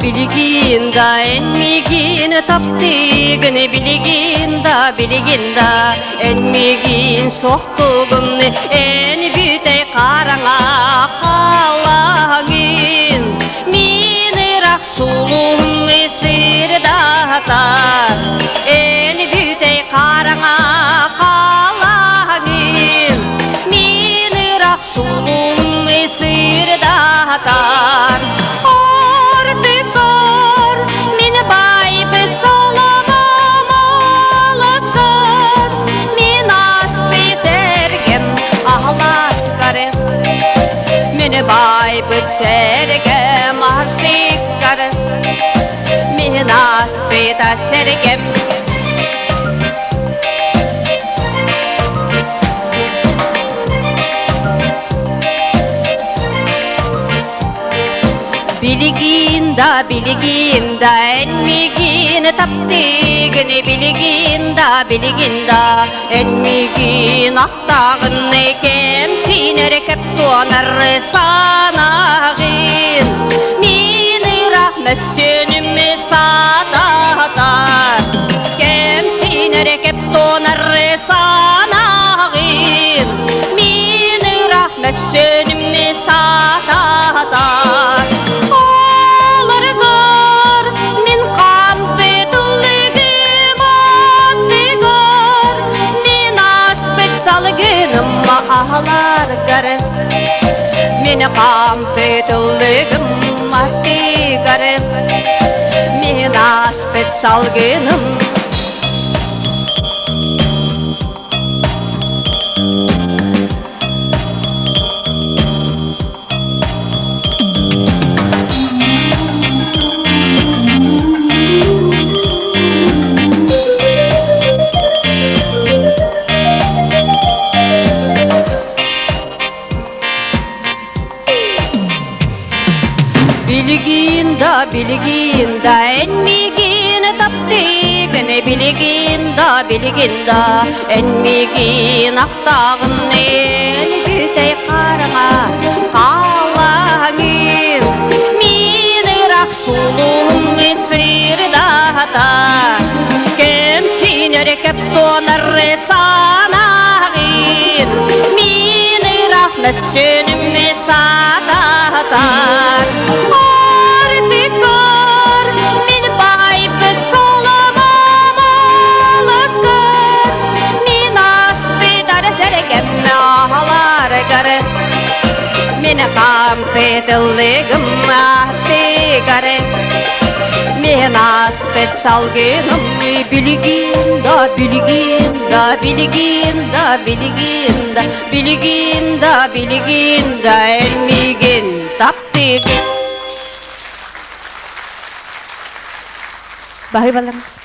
Biliginda enmigin taptigin biliginda enmigin sohtugun en büte karanga kalangin minirak sulum esir dahtar en büte karanga kalangin minirak sulum esir dahtar Bay sergem artikar minas peta sergem biliginda enmigin taptigin biliginda enmigin aktağın ekem sinerek hep donar sanağın mini rahmet sönüm sadatar kem sinerek hep donar sanağın mini rahmet sönüm sadatar ahlar gare meni qampetligim mahti gare meni aspet salginim biliginda enmigin taptigin biliginda enmigin aktağın el büte karanga kalangin minirak sulum esir dahtar kem sinerek hep donar sanağın minirak mesönüm sadatar meni qampetligim mahti gare meni aspet salginim biliginda enmigin taptigin. Bahay balang.